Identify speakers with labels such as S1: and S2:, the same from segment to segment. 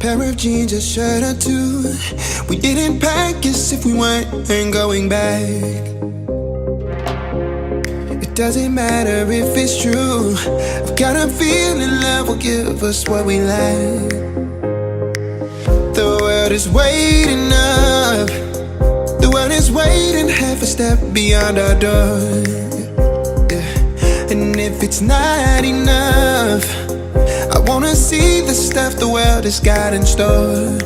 S1: pair of jeans, a shirt or two. We didn't pack as if we weren't going back. It doesn't matter if it's true. I've got a feeling love will give us what we lack. The world is waiting up. The world is waiting half a step beyond our door. Yeah. And if it's not enough, I wanna see the stuff the world has got in store.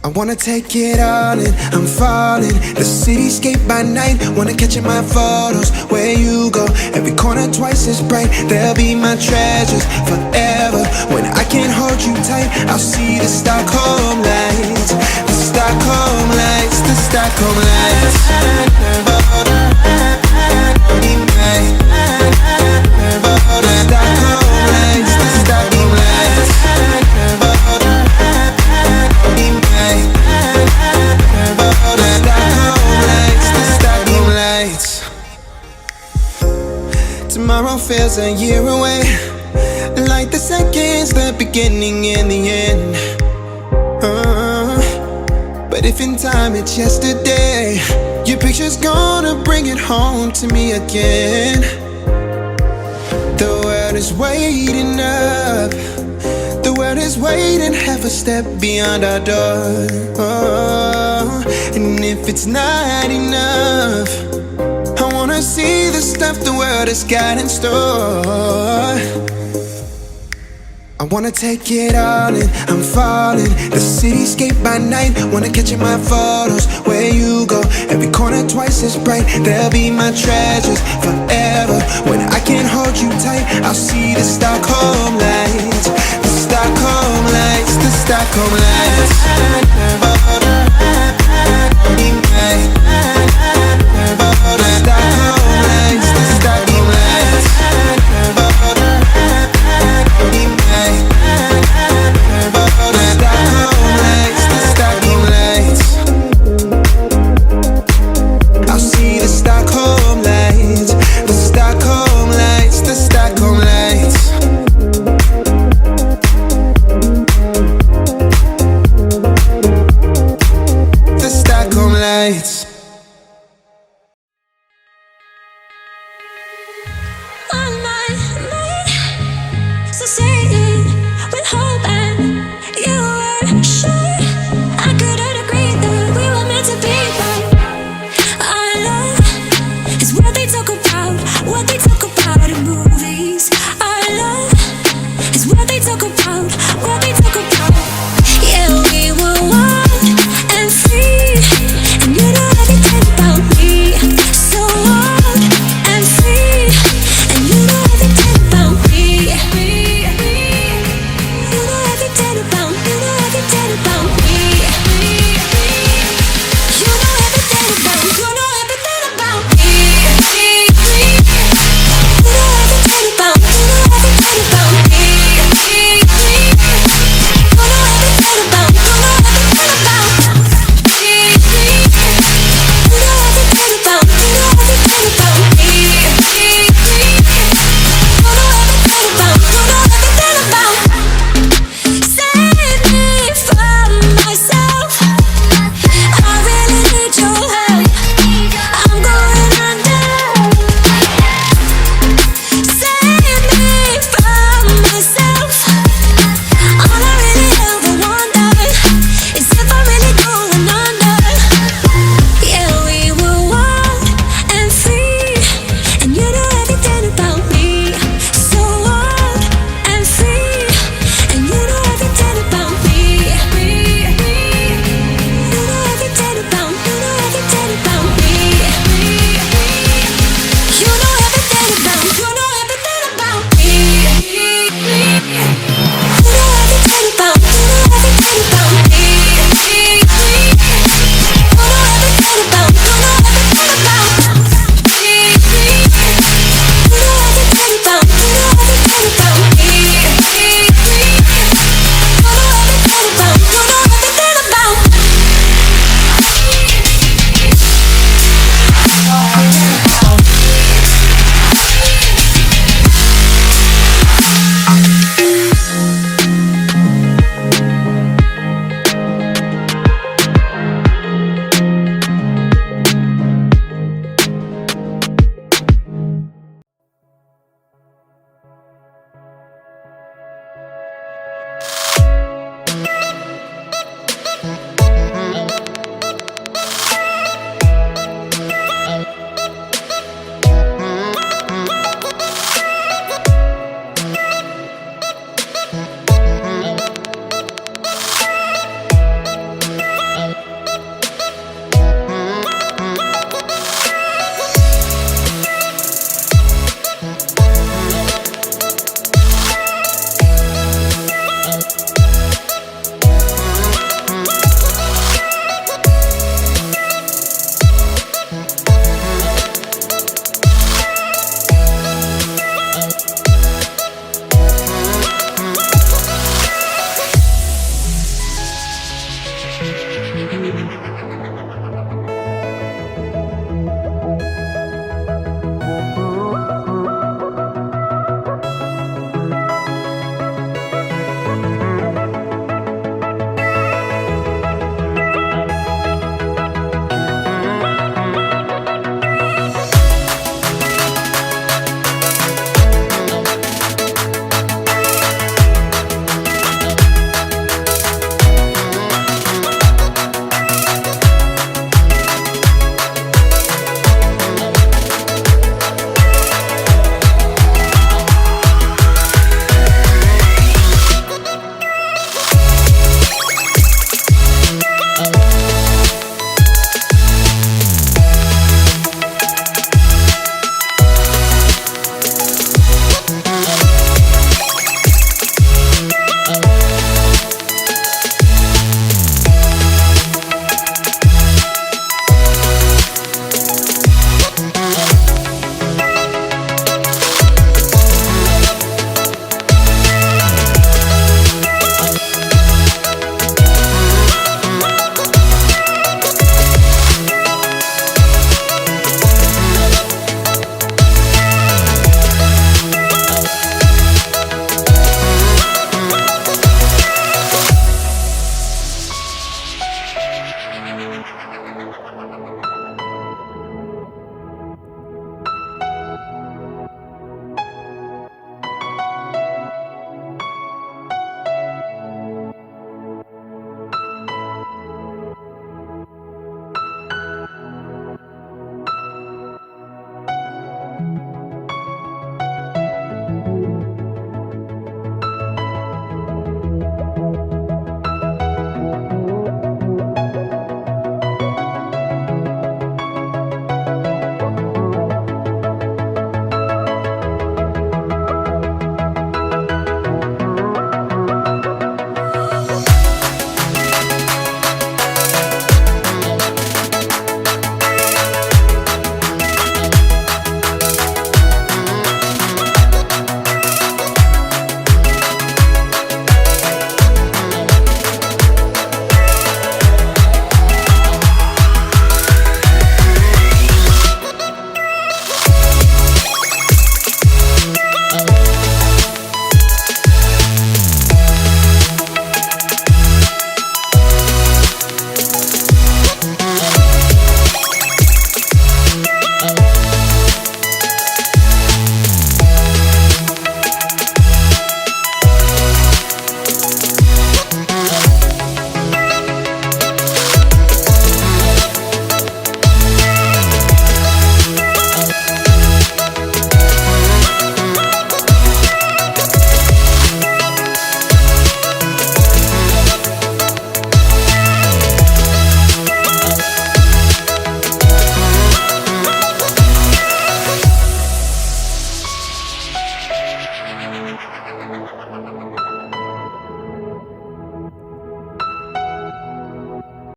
S1: I wanna take it all in, I'm falling. The cityscape by night, wanna catch in my photos. Where you go, every corner twice as bright. They'll be my treasures forever. When I can't hold you tight, I'll see the Stockholm lights. The Stockholm lights, the Stockholm lights. Tomorrow feels a year away, like the seconds, the beginning and the end. But if in time it's yesterday, your picture's gonna bring it home to me again. The world is waiting up. The world is waiting half a step beyond our door. And if it's not enough, I wanna see the stuff the world has got in store. I wanna take it all in, I'm falling. The cityscape by night, wanna catch in my photos. Where you go, every corner twice as bright. They'll be my treasures forever. When I can't hold you tight, I'll see the Stockholm lights. The Stockholm lights, the Stockholm lights.